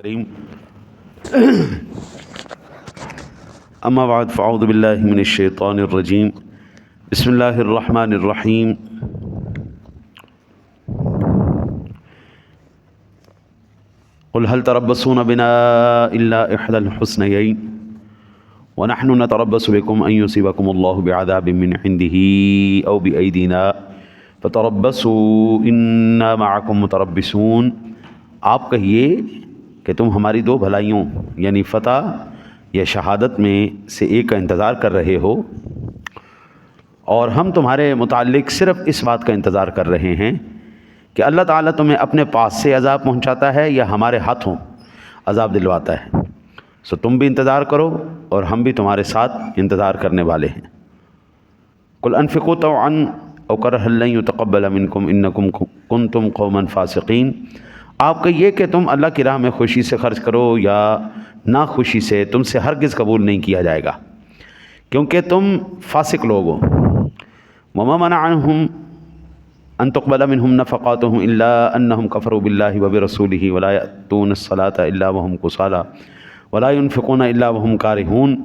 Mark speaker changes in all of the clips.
Speaker 1: کریم اما بعد فاعوذ باللہ من الشیطان الرجیم بسم اللہ الرحمن الرحیم قل هل تربصون بنا الا احدى الحسنيين ونحن نتربص بكم ان يصيبكم الله بعذاب من عنده او بأيدينا فتربصوا انا معكم متربصون۔ آپ کہیے کہ تم ہماری دو بھلائیوں یعنی فتح یا شہادت میں سے ایک کا انتظار کر رہے ہو، اور ہم تمہارے متعلق صرف اس بات کا انتظار کر رہے ہیں کہ اللہ تعالیٰ تمہیں اپنے پاس سے عذاب پہنچاتا ہے یا ہمارے ہاتھوں عذاب دلواتا ہے، سو تم بھی انتظار کرو اور ہم بھی تمہارے ساتھ انتظار کرنے والے ہیں۔ قل انفقوا طوعا او کرہا لن يتقبل منکم انکم کنتم قوما فاسقین۔ آپ کہیے کہ تم اللہ کی راہ میں خوشی سے خرچ کرو یا ناخوشی سے، تم سے ہرگز قبول نہیں کیا جائے گا کیونکہ تم فاسق لوگ ہو۔ وما منعهم ان تقبل منهم نفقاتهم الا انهم كفروا بالله وبرسوله ولا يأتون الصلاة الا وهم كسالى ولا ينفقون الا وهم كارهون۔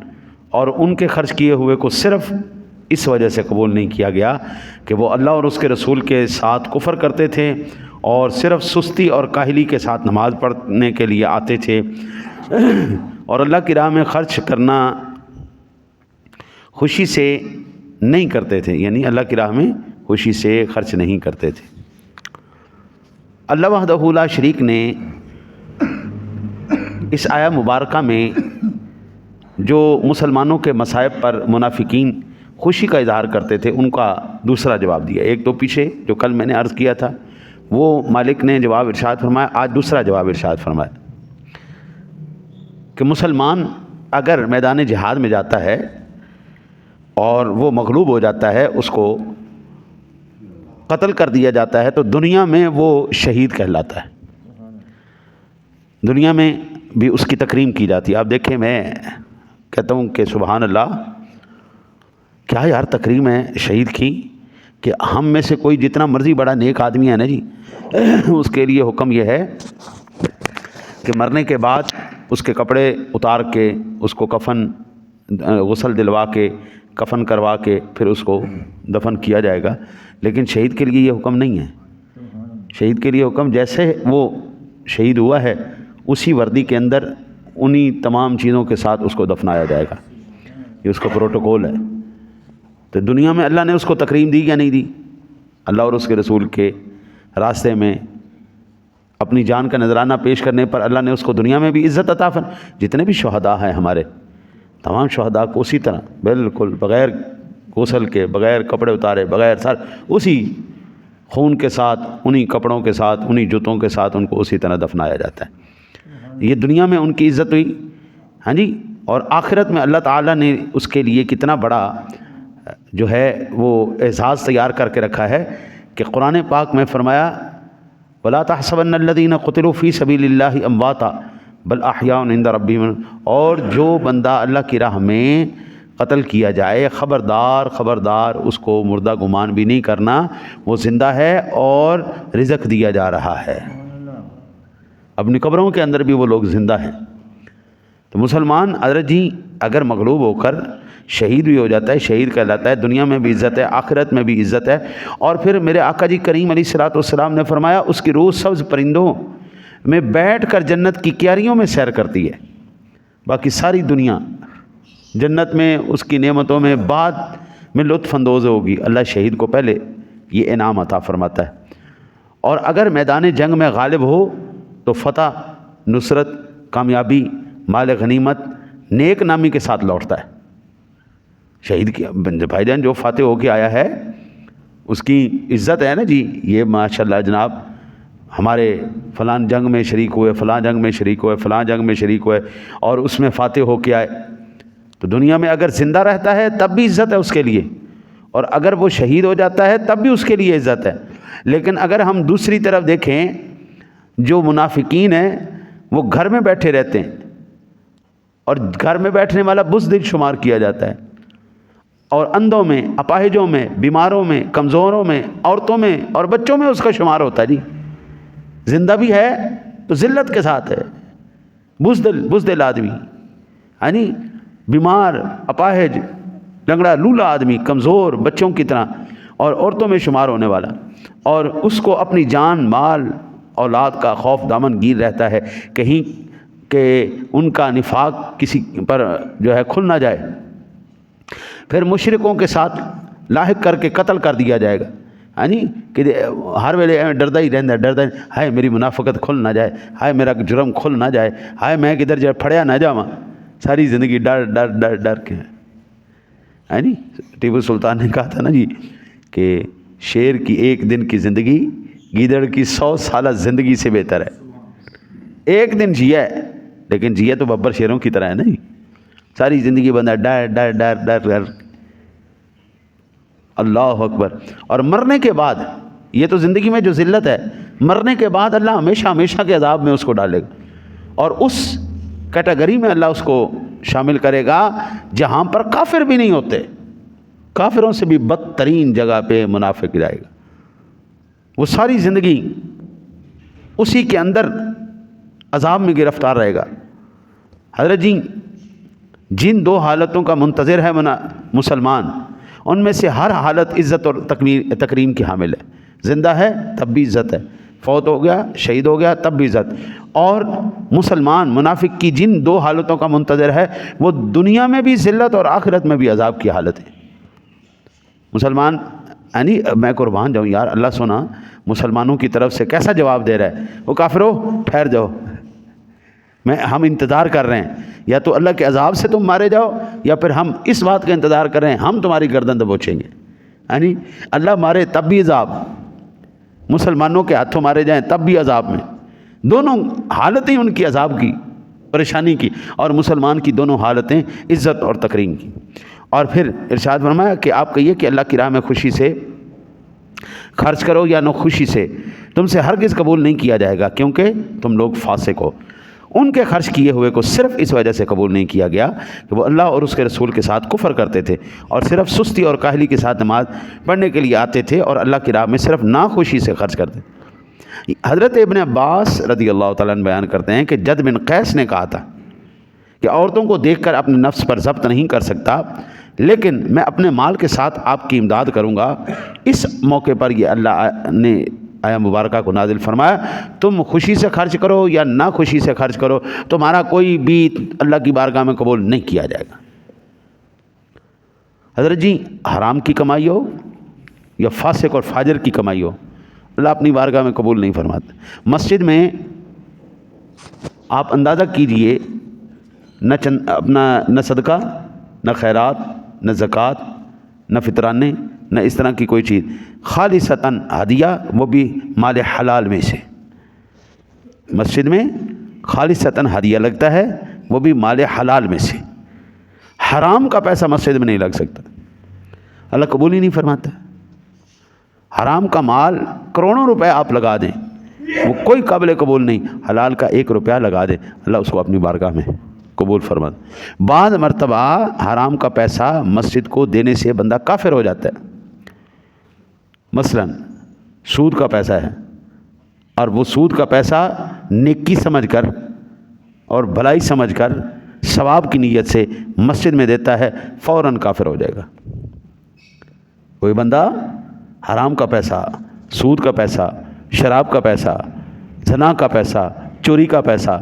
Speaker 1: اور ان کے خرچ کیے ہوئے کو صرف اس وجہ سے قبول نہیں کیا گیا کہ وہ اللہ اور اس کے رسول کے ساتھ کفر کرتے تھے اور صرف سستی اور کاہلی کے ساتھ نماز پڑھنے کے لیے آتے تھے، اور اللہ کی راہ میں خرچ کرنا خوشی سے نہیں کرتے تھے، یعنی اللہ کی راہ میں خوشی سے خرچ نہیں کرتے تھے۔ اللہ وحدہ لا شریک نے اس آیہ مبارکہ میں جو مسلمانوں کے مصائب پر منافقین خوشی کا اظہار کرتے تھے ان کا دوسرا جواب دیا۔ ایک تو پیچھے جو کل میں نے عرض کیا تھا وہ مالک نے جواب ارشاد فرمایا، آج دوسرا جواب ارشاد فرمایا کہ مسلمان اگر میدان جہاد میں جاتا ہے اور وہ مغلوب ہو جاتا ہے، اس کو قتل کر دیا جاتا ہے، تو دنیا میں وہ شہید کہلاتا ہے، دنیا میں بھی اس کی تکریم کی جاتی ہے۔ آپ دیکھیں، میں کہتا ہوں کہ سبحان اللہ، کیا یار تکریم ہے شہید کی، کہ ہم میں سے کوئی جتنا مرضی بڑا نیک آدمی ہے نا جی، اس کے لیے حکم یہ ہے کہ مرنے کے بعد اس کے کپڑے اتار کے، اس کو کفن غسل دلوا کے، کفن کروا کے پھر اس کو دفن کیا جائے گا۔ لیکن شہید کے لیے یہ حکم نہیں ہے۔ شہید کے لیے حکم جیسے وہ شہید ہوا ہے اسی وردی کے اندر انہی تمام چیزوں کے ساتھ اس کو دفنایا جائے گا، یہ اس کا پروٹوکول ہے۔ تو دنیا میں اللہ نے اس کو تکریم دی یا نہیں دی؟ اللہ اور اس کے رسول کے راستے میں اپنی جان کا نذرانہ پیش کرنے پر اللہ نے اس کو دنیا میں بھی عزت عطا فرمائی۔ جتنے بھی شہداء ہیں ہمارے، تمام شہداء کو اسی طرح بالکل بغیر غسل کے، بغیر کپڑے اتارے، بغیر سر، اسی خون کے ساتھ، انہی کپڑوں کے ساتھ، انہی جوتوں کے ساتھ ان کو اسی طرح دفنایا جاتا ہے۔ یہ دنیا میں ان کی عزت ہوئی، ہاں جی، اور آخرت میں اللہ تعالیٰ نے اس کے لیے کتنا بڑا جو ہے وہ اعزاز تیار کر کے رکھا ہے کہ قرآن پاک میں فرمایا وَلَا تَحْسَبَنَّ الَّذِينَ قُتِلُوا فِي سَبِيلِ اللَّهِ أَمْوَاتًا بَلْ أَحْيَاءٌ عِندَ رَبِّهِمْ۔ اور جو بندہ اللہ کی راہ میں قتل کیا جائے، خبردار اس کو مردہ گمان بھی نہیں کرنا، وہ زندہ ہے اور رزق دیا جا رہا ہے، اپنی قبروں کے اندر بھی وہ لوگ زندہ ہیں۔ تو مسلمان حضرت جی اگر مغلوب ہو کر شہید بھی ہو جاتا ہے، شہید کہلاتا ہے، دنیا میں بھی عزت ہے، آخرت میں بھی عزت ہے۔ اور پھر میرے آقا جی کریم علیہ الصلوۃ والسلام نے فرمایا اس کی روح سبز پرندوں میں بیٹھ کر جنت کی کیاریوں میں سیر کرتی ہے، باقی ساری دنیا جنت میں اس کی نعمتوں میں بعد میں لطف اندوز ہوگی، اللہ شہید کو پہلے یہ انعام عطا فرماتا ہے۔ اور اگر میدان جنگ میں غالب ہو تو فتح، نصرت، کامیابی، مال غنیمت، نیک نامی کے ساتھ لوٹتا ہے۔ شہید کی بھائی جان جو فاتح ہو کے آیا ہے اس کی عزت ہے نا جی، یہ ماشاءاللہ جناب ہمارے فلاں جنگ میں شریک ہوئے، فلاں جنگ میں شریک ہوئے، فلاں جنگ میں شریک ہوئے اور اس میں فاتح ہو کے آئے، تو دنیا میں اگر زندہ رہتا ہے تب بھی عزت ہے اس کے لیے، اور اگر وہ شہید ہو جاتا ہے تب بھی اس کے لیے عزت ہے۔ لیکن اگر ہم دوسری طرف دیکھیں، جو منافقین ہیں وہ گھر میں بیٹھے رہتے ہیں، اور گھر میں بیٹھنے والا بزدل شمار کیا جاتا ہے، اور اندھوں میں، اپاہجوں میں، بیماروں میں، کمزوروں میں، عورتوں میں اور بچوں میں اس کا شمار ہوتا ہے جی۔ زندہ بھی ہے تو ذلت کے ساتھ ہے، بزدل آدمی، یعنی بیمار، اپاہج، لنگڑا لولا آدمی، کمزور بچوں کی طرح اور عورتوں میں شمار ہونے والا، اور اس کو اپنی جان مال اولاد کا خوف دامن گیر رہتا ہے کہیں کہ ان کا نفاق کسی پر جو ہے کھل نہ جائے، پھر مشرکوں کے ساتھ لاحق کر کے قتل کر دیا جائے گا، یعنی کہ ہر ویلے ڈردا ہی رہتا، ڈردا ہائے میری منافقت کھل نہ جائے، ہائے میرا جرم کھل نہ جائے، ہائے میں کدھر جائے پھڑیا نہ جاواں، ساری زندگی ڈر ڈر ڈر ڈر کے، یعنی ٹیپو سلطان نے کہا تھا نا جی کہ شیر کی ایک دن کی زندگی گیدڑ کی 100 سالہ زندگی سے بہتر ہے۔ ایک دن جیا ہے لیکن جیا تو ببر شیروں کی طرح ہے نا جی، ساری زندگی بندہ ڈر ڈر ڈر ڈر ڈر، اللہ اکبر۔ اور مرنے کے بعد، یہ تو زندگی میں جو ذلت ہے، مرنے کے بعد اللہ ہمیشہ ہمیشہ کے عذاب میں اس کو ڈالے گا، اور اس کیٹیگری میں اللہ اس کو شامل کرے گا جہاں پر کافر بھی نہیں ہوتے، کافروں سے بھی بدترین جگہ پہ منافق جائے گا، وہ ساری زندگی اسی کے اندر عذاب میں گرفتار رہے گا۔ حضرت جی جن 2 حالتوں کا منتظر ہے مسلمان، ان میں سے ہر حالت عزت اور تکریم کی حامل ہے، زندہ ہے تب بھی عزت ہے، فوت ہو گیا شہید ہو گیا تب بھی عزت، اور مسلمان منافق کی جن 2 حالتوں کا منتظر ہے وہ دنیا میں بھی ذلت اور آخرت میں بھی عذاب کی حالت ہے۔ مسلمان یعنی میں قربان جاؤں یار، اللہ سنا مسلمانوں کی طرف سے کیسا جواب دے رہا ہے، وہ کافرو ٹھہر جاؤ، ہم انتظار کر رہے ہیں، یا تو اللہ کے عذاب سے تم مارے جاؤ، یا پھر ہم اس بات کا انتظار کر رہے ہیں ہم تمہاری گردن دبوچیں گے، یعنی اللہ مارے تب بھی عذاب، مسلمانوں کے ہاتھوں مارے جائیں تب بھی عذاب میں، دونوں حالتیں ان کی عذاب کی، پریشانی کی، اور مسلمان کی دونوں حالتیں عزت اور تکریم کی۔ اور پھر ارشاد فرمایا کہ آپ کہیے کہ اللہ کی راہ میں خوشی سے خرچ کرو یا نہ خوشی سے، تم سے ہرگز قبول نہیں کیا جائے گا، کیونکہ تم لوگ فاسق ہو۔ ان کے خرچ کیے ہوئے کو صرف اس وجہ سے قبول نہیں کیا گیا کہ وہ اللہ اور اس کے رسول کے ساتھ کفر کرتے تھے، اور صرف سستی اور کاہلی کے ساتھ نماز پڑھنے کے لیے آتے تھے، اور اللہ کی راہ میں صرف ناخوشی سے خرچ کرتے تھے۔ حضرت ابن عباس رضی اللہ تعالیٰ عنہ بیان کرتے ہیں کہ جد بن قیس نے کہا تھا کہ عورتوں کو دیکھ کر اپنے نفس پر ضبط نہیں کر سکتا، لیکن میں اپنے مال کے ساتھ آپ کی امداد کروں گا۔ اس موقع پر یہ اللہ نے آیا مبارکہ کو نازل فرمایا، تم خوشی سے خرچ کرو یا نہ خوشی سے خرچ کرو، تمہارا کوئی بھی اللہ کی بارگاہ میں قبول نہیں کیا جائے گا۔ حضرت جی حرام کی کمائی ہو یا فاسق اور فاجر کی کمائی ہو، اللہ اپنی بارگاہ میں قبول نہیں فرماتا۔ مسجد میں آپ اندازہ کیجئے، نہ صدقہ، نہ خیرات، نہ زکوٰۃ، نہ فطرانے، نہ اس طرح کی کوئی چیز، خالصتاً ہدیہ، وہ بھی مال حلال میں سے۔ مسجد میں خالصتاً ہدیہ لگتا ہے، وہ بھی مال حلال میں سے۔ حرام کا پیسہ مسجد میں نہیں لگ سکتا، اللہ قبول ہی نہیں فرماتا۔ حرام کا مال کروڑوں روپے آپ لگا دیں، وہ کوئی قابل قبول نہیں۔ حلال کا 1 روپیہ لگا دیں، اللہ اس کو اپنی بارگاہ میں قبول فرماتا۔ بعض مرتبہ حرام کا پیسہ مسجد کو دینے سے بندہ کافر ہو جاتا ہے۔ مثلا سود کا پیسہ ہے، اور وہ سود کا پیسہ نیکی سمجھ کر اور بھلائی سمجھ کر ثواب کی نیت سے مسجد میں دیتا ہے، فوراً کافر ہو جائے گا۔ کوئی بندہ حرام کا پیسہ، سود کا پیسہ، شراب کا پیسہ، زنا کا پیسہ، چوری کا پیسہ،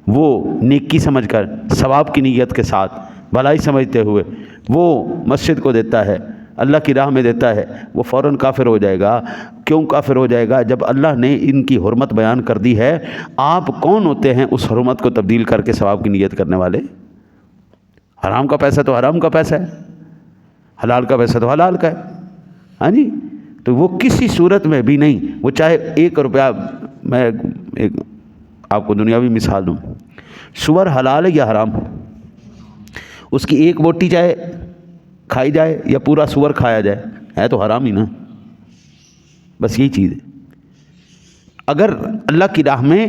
Speaker 1: وہ نیکی سمجھ کر ثواب کی نیت کے ساتھ بھلائی سمجھتے ہوئے وہ مسجد کو دیتا ہے، اللہ کی راہ میں دیتا ہے، وہ فوراً کافر ہو جائے گا۔ کیوں کافر ہو جائے گا؟ جب اللہ نے ان کی حرمت بیان کر دی ہے، آپ کون ہوتے ہیں اس حرمت کو تبدیل کر کے ثواب کی نیت کرنے والے؟ حرام کا پیسہ تو حرام کا پیسہ ہے، حلال کا پیسہ تو حلال کا ہے، ہاں جی۔ تو وہ کسی صورت میں بھی نہیں، وہ چاہے 1 روپیہ، میں ایک آپ کو دنیاوی مثال دوں، سور حلال ہے یا حرام؟ اس کی 1 بوٹی چاہے کھائی جائے یا پورا سور کھایا جائے، ہے تو حرام ہی نا، بس یہی چیز ہے۔ اگر اللہ کی راہ میں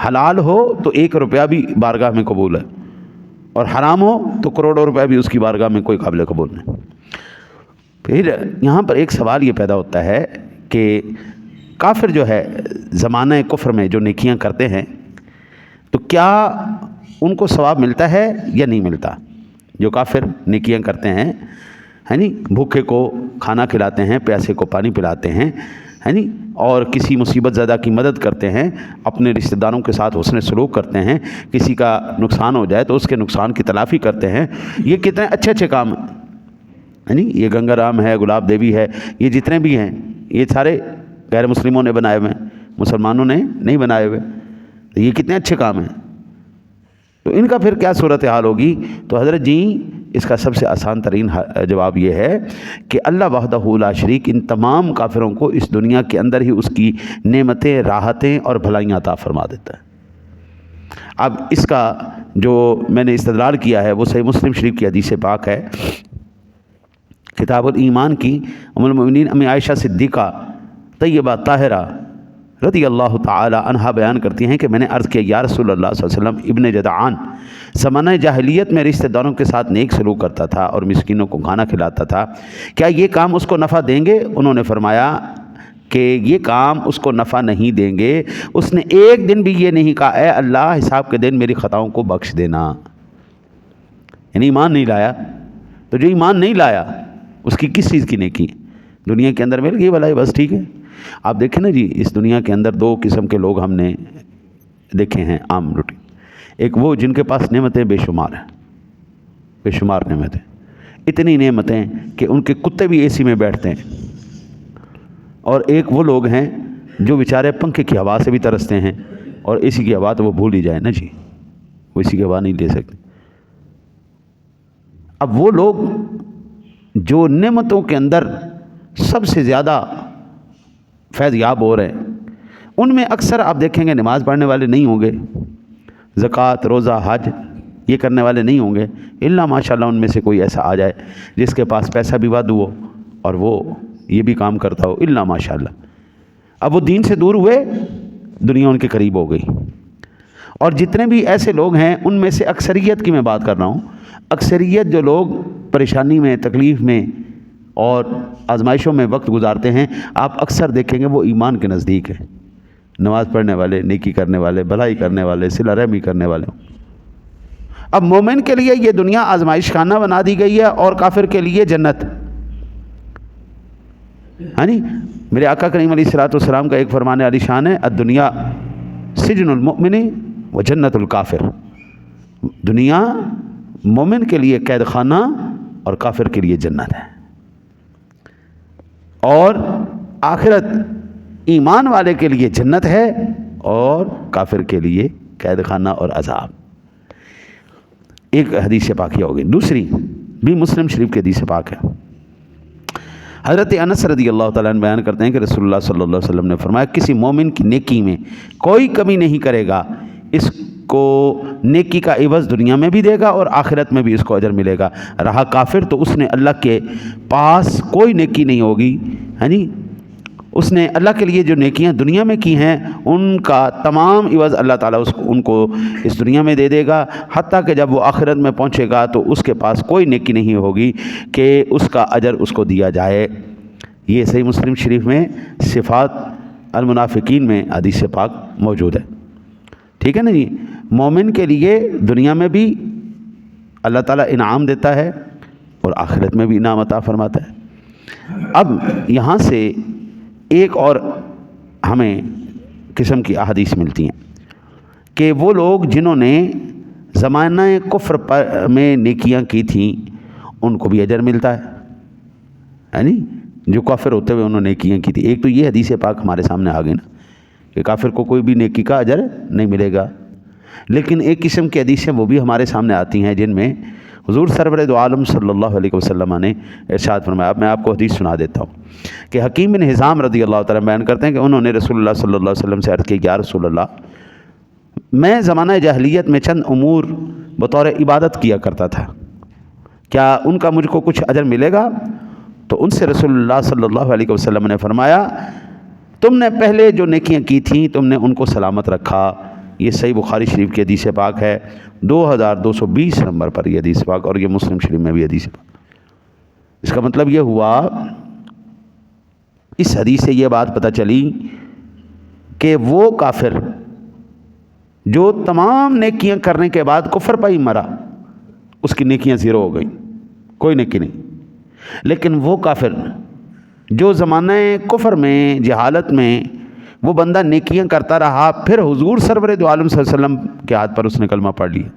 Speaker 1: حلال ہو تو 1 روپیہ بھی بارگاہ میں قبول ہے، اور حرام ہو تو کروڑوں روپے بھی اس کی بارگاہ میں کوئی قابل قبول نہیں۔ پھر یہاں پر ایک سوال یہ پیدا ہوتا ہے کہ کافر جو ہے زمانہ کفر میں جو نیکیاں کرتے ہیں، تو کیا ان کو ثواب ملتا ہے یا نہیں ملتا؟ جو کافر نیکیاں کرتے ہیں بھوکے کو کھانا کھلاتے ہیں، پیاسے کو پانی پلاتے ہیں اور کسی مصیبت زدہ کی مدد کرتے ہیں، اپنے رشتہ داروں کے ساتھ حسن سلوک کرتے ہیں، کسی کا نقصان ہو جائے تو اس کے نقصان کی تلافی کرتے ہیں، یہ کتنے اچھے اچھے کام ہیں یہ گنگا رام ہے، گلاب دیوی ہے، یہ جتنے بھی ہیں یہ سارے غیر مسلموں نے بنائے ہوئے ہیں، مسلمانوں نے نہیں بنائے ہوئے، یہ کتنے اچھے کام ہیں، تو ان کا پھر کیا صورتحال ہوگی؟ تو حضرت جی اس کا سب سے آسان ترین جواب یہ ہے کہ اللہ وحدہ لا شریک ان تمام کافروں کو اس دنیا کے اندر ہی اس کی نعمتیں، راحتیں اور بھلائیاں عطا فرما دیتا ہے۔ اب اس کا جو میں نے استدلال کیا ہے وہ صحیح مسلم شریف کی حدیث پاک ہے، کتاب الایمان کی ام المؤمنین امی عائشہ صدیقہ طیبہ طاہرہ رضی اللہ تعالی عنہا بیان کرتی ہیں کہ میں نے عرض کیا یا رسول اللہ صلی اللہ علیہ وسلم، ابن جدعان زمانہ جاہلیت میں رشتہ داروں کے ساتھ نیک سلوک کرتا تھا اور مسکینوں کو کھانا کھلاتا تھا، کیا یہ کام اس کو نفع دیں گے؟ انہوں نے فرمایا کہ یہ کام اس کو نفع نہیں دیں گے۔ اس نے ایک دن بھی یہ نہیں کہا اے اللہ حساب کے دن میری خطاؤں کو بخش دینا، یعنی ایمان نہیں لایا۔ تو جو ایمان نہیں لایا اس کی کس چیز کی نیکی؟ دنیا کے اندر مل گئی بھلائی، بس ٹھیک ہے۔ آپ دیکھیں نا جی، اس دنیا کے اندر دو قسم کے لوگ ہم نے دیکھے ہیں عام روٹین، ایک وہ جن کے پاس نعمتیں بے شمار ہیں، بے شمار نعمتیں، اتنی نعمتیں کہ ان کے کتے بھی اے سی میں بیٹھتے ہیں، اور ایک وہ لوگ ہیں جو بیچارے پنکھے کی ہوا سے بھی ترستے ہیں، اور اے سی کی ہوا تو وہ بھول ہی جائے نا جی، وہ اے سی کی ہوا نہیں لے سکتے۔ اب وہ لوگ جو نعمتوں کے اندر سب سے زیادہ فیض یاب ہو رہے ہیں، ان میں اکثر آپ دیکھیں گے نماز پڑھنے والے نہیں ہوں گے، زکوٰۃ، روزہ، حج یہ کرنے والے نہیں ہوں گے، الا ماشاءاللہ ان میں سے کوئی ایسا آ جائے جس کے پاس پیسہ بھی وادو ہو اور وہ یہ بھی کام کرتا ہو، الا ماشاءاللہ۔ اب وہ دین سے دور ہوئے، دنیا ان کے قریب ہو گئی۔ اور جتنے بھی ایسے لوگ ہیں ان میں سے اکثریت کی میں بات کر رہا ہوں، اکثریت جو لوگ پریشانی میں، تکلیف میں اور آزمائشوں میں وقت گزارتے ہیں، آپ اکثر دیکھیں گے وہ ایمان کے نزدیک ہیں، نماز پڑھنے والے، نیکی کرنے والے، بھلائی کرنے والے، صلہ رحمی کرنے والے ہوں۔ اب مومن کے لیے یہ دنیا آزمائش خانہ بنا دی گئی ہے اور کافر کے لیے جنت۔ میرے آقا کریم علیہ الصلوۃ والسلام کا ایک فرمان علی شان ہے، الدنیا سجن المؤمن و جنت الکافر، دنیا مومن کے لیے قید خانہ اور کافر کے لیے جنت ہے، اور آخرت ایمان والے کے لیے جنت ہے اور کافر کے لیے قید خانہ اور عذاب۔ ایک حدیث پاک یہ ہوگی۔ دوسری بھی مسلم شریف کی حدیث پاک ہے، حضرت انس رضی اللہ تعالیٰ عنہ بیان کرتے ہیں کہ رسول اللہ صلی اللہ علیہ وسلم نے فرمایا کسی مومن کی نیکی میں کوئی کمی نہیں کرے گا، اس کو نیکی کا عوض دنیا میں بھی دے گا اور آخرت میں بھی اس کو اجر ملے گا۔ رہا کافر تو اس نے اللہ کے پاس کوئی نیکی نہیں ہوگی، اس نے اللہ کے لیے جو نیکیاں دنیا میں کی ہیں ان کا تمام عوض اللہ تعالیٰ ان کو اس دنیا میں دے دے گا، حتیٰ کہ جب وہ آخرت میں پہنچے گا تو اس کے پاس کوئی نیکی نہیں ہوگی کہ اس کا اجر اس کو دیا جائے۔ یہ صحیح مسلم شریف میں صفات المنافقین میں حدیث پاک موجود ہے، ٹھیک ہے نا جی۔ مومن کے لیے دنیا میں بھی اللہ تعالیٰ انعام دیتا ہے اور آخرت میں بھی انعام عطا فرماتا ہے۔ اب یہاں سے ایک اور ہمیں قسم کی احادیث ملتی ہیں کہ وہ لوگ جنہوں نے زمانہ کفر میں نیکیاں کی تھیں ان کو بھی اجر ملتا ہے، جو کافر ہوتے ہوئے انہوں نے نیکیاں کی تھی۔ ایک تو یہ حدیث پاک ہمارے سامنے آ گئی نا کہ کافر کو کوئی بھی نیکی کا اجر نہیں ملے گا، لیکن ایک قسم کی حدیثیں وہ بھی ہمارے سامنے آتی ہیں جن میں حضور سرور دو عالم صلی اللہ علیہ وسلم نے ارشاد فرمایا۔ اب میں آپ کو حدیث سنا دیتا ہوں کہ حکیم بن حزام رضی اللہ تعالیٰ بیان کرتے ہیں کہ انہوں نے رسول اللہ صلی اللہ علیہ وسلم سے عرض کی یا رسول اللہ، میں زمانہ جاہلیت میں چند امور بطور عبادت کیا کرتا تھا، کیا ان کا مجھ کو کچھ اجر ملے گا؟ تو ان سے رسول اللہ صلی اللہ علیہ وسلم نے فرمایا تم نے پہلے جو نیکیاں کی تھیں تم نے ان کو سلامت رکھا۔ یہ صحیح بخاری شریف کی حدیث پاک ہے، 2220 نمبر پر یہ حدیث پاک، اور یہ مسلم شریف میں بھی حدیث پاک۔ اس کا مطلب یہ ہوا، اس حدیث سے یہ بات پتہ چلی کہ وہ کافر جو تمام نیکیاں کرنے کے بعد کفر پہ ہی مرا اس کی نیکیاں زیرو ہو گئیں، کوئی نیکی نہیں۔ لیکن وہ کافر جو زمانہ کفر میں، جہالت میں وہ بندہ نیکیاں کرتا رہا، پھر حضور سرور دو عالم صلی اللہ علیہ وسلم کے ہاتھ پر اس نے کلمہ پڑھ لیا،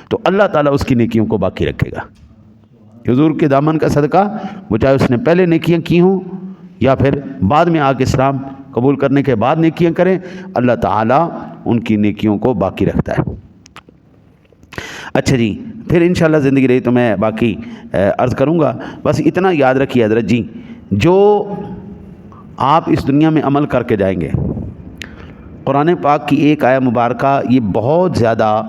Speaker 1: تو اللہ تعالیٰ اس کی نیکیوں کو باقی رکھے گا۔ حضور کے دامن کا صدقہ، وہ چاہے اس نے پہلے نیکیاں کی ہوں یا پھر بعد میں آ کے اسلام قبول کرنے کے بعد نیکیاں کریں، اللہ تعالیٰ ان کی نیکیوں کو باقی رکھتا ہے۔ اچھا جی، پھر انشاءاللہ زندگی رہی تو میں باقی عرض کروں گا۔ بس اتنا یاد رکھیے حضرت جی، جو آپ اس دنیا میں عمل کر کے جائیں گے، قرآن پاک کی ایک آیہ مبارکہ یہ بہت زیادہ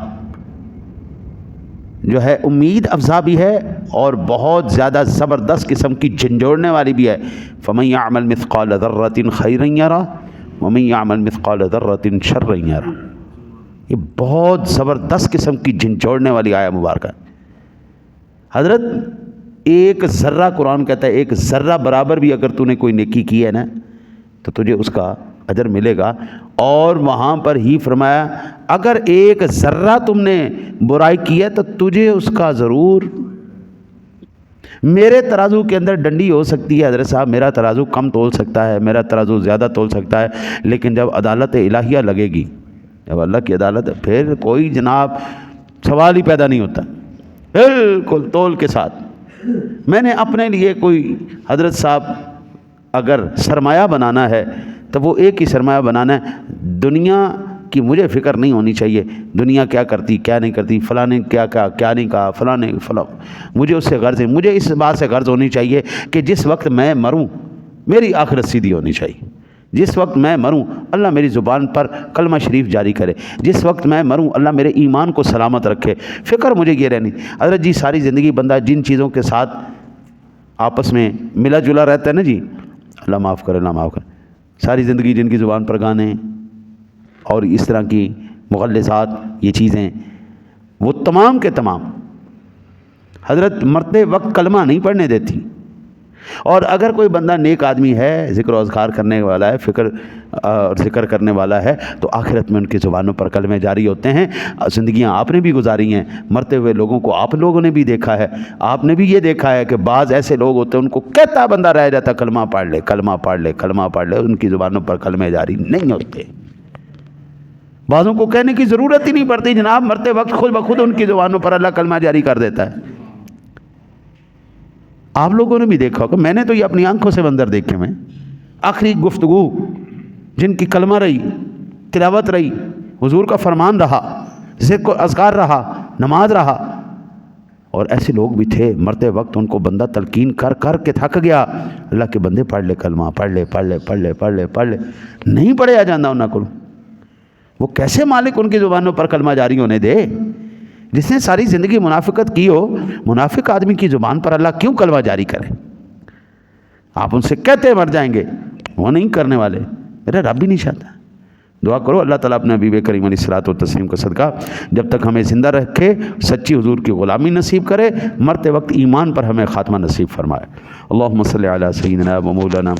Speaker 1: جو ہے امید افزا بھی ہے اور بہت زیادہ زبردست قسم کی جھنجھوڑنے والی بھی ہے۔ فَمَن يَعْمَلْ مِثْقَالَ ذَرَّةٍ خَيْرًا يَرَهُ وَمَن يَعْمَلْ مِثْقَالَ ذَرَّةٍ شَرًّا يَرَهُ۔ یہ بہت زبردست قسم کی جھنجھوڑنے والی آیہ مبارکہ ہے۔ حضرت ایک ذرہ، قرآن کہتا ہے ایک ذرہ برابر بھی اگر تو نے کوئی نیکی کی ہے نا تو تجھے اس کا اجر ملے گا، اور وہاں پر ہی فرمایا اگر ایک ذرہ تم نے برائی کی ہے تو تجھے اس کا ضرور، میرے ترازو کے اندر ڈنڈی ہو سکتی ہے حضرت صاحب، میرا ترازو کم تول سکتا ہے، میرا ترازو زیادہ تول سکتا ہے، لیکن جب عدالت الہیہ لگے گی، جب اللہ کی عدالت، پھر کوئی جناب سوال ہی پیدا نہیں ہوتا، بالکل تول کے ساتھ۔ میں نے اپنے لیے کوئی حضرت صاحب اگر سرمایہ بنانا ہے تو وہ ایک ہی سرمایہ بنانا ہے، دنیا کی مجھے فکر نہیں ہونی چاہیے، دنیا کیا کرتی کیا نہیں کرتی، فلاں نے کیا کہا کیا نہیں کہا، فلاں نے فلاں، مجھے اس سے غرض ہے، مجھے اس بات سے غرض ہونی چاہیے کہ جس وقت میں مروں میری آخرت سیدھی ہونی چاہیے، جس وقت میں مروں اللہ میری زبان پر کلمہ شریف جاری کرے، جس وقت میں مروں اللہ میرے ایمان کو سلامت رکھے، فکر مجھے یہ رہنی۔ حضرت جی ساری زندگی بندہ جن چیزوں کے ساتھ آپس میں ملا جلا رہتا ہے نا جی، اللہ معاف کرے اللہ معاف کرے، ساری زندگی جن کی زبان پر گانے اور اس طرح کی مغلظات یہ چیزیں، وہ تمام کے تمام حضرت مرتے وقت کلمہ نہیں پڑھنے دیتی۔ اور اگر کوئی بندہ نیک آدمی ہے، ذکر و اذکار کرنے والا ہے، فکر اور ذکر کرنے والا ہے، تو آخرت میں ان کی زبانوں پر کلمے جاری ہوتے ہیں۔ زندگیاں آپ نے بھی گزاری ہیں، مرتے ہوئے لوگوں کو آپ لوگوں نے بھی دیکھا ہے، آپ نے بھی یہ دیکھا ہے کہ بعض ایسے لوگ ہوتے ہیں ان کو کہتا بندہ رہ جاتا کلمہ پڑھ لے کلمہ پڑھ لے کلمہ پڑھ لے، ان کی زبانوں پر کلمے جاری نہیں ہوتے۔ بعضوں کو کہنے کی ضرورت ہی نہیں پڑتی جناب، مرتے وقت خود بخود ان کی زبانوں پر اللہ کلمہ جاری کر دیتا ہے۔ آپ لوگوں نے بھی دیکھا ہوگا، میں نے تو یہ اپنی آنکھوں سے منظر دیکھے، میں آخری گفتگو جن کی کلمہ رہی، تلاوت رہی، حضور کا فرمان رہا، ذکر و اذکار رہا، نماز رہا، اور ایسے لوگ بھی تھے مرتے وقت ان کو بندہ تلقین کر کر کے تھک گیا، اللہ کے بندے پڑھ لے کلمہ، پڑھ لے پڑھ لے پڑھ لے پڑھ لے پڑھ لے، نہیں پڑھیا جانا انہاں کو، وہ کیسے مالک ان کی زبانوں پر کلمہ جاری ہونے دے؟ جس نے ساری زندگی منافقت کی ہو، منافق آدمی کی زبان پر اللہ کیوں کلمہ جاری کرے؟ آپ ان سے کہتے مر جائیں گے، وہ نہیں کرنے والے، میرا رب بھی نہیں چاہتا۔ دعا کرو اللہ تعالیٰ اپنے حبیب کریم علیہ الصلوۃ والتسلیم کا صدقہ جب تک ہمیں زندہ رکھے، سچی حضور کی غلامی نصیب کرے، مرتے وقت ایمان پر ہمیں خاتمہ نصیب فرمائے۔ اللہم صلی علی سیدنا و مولانا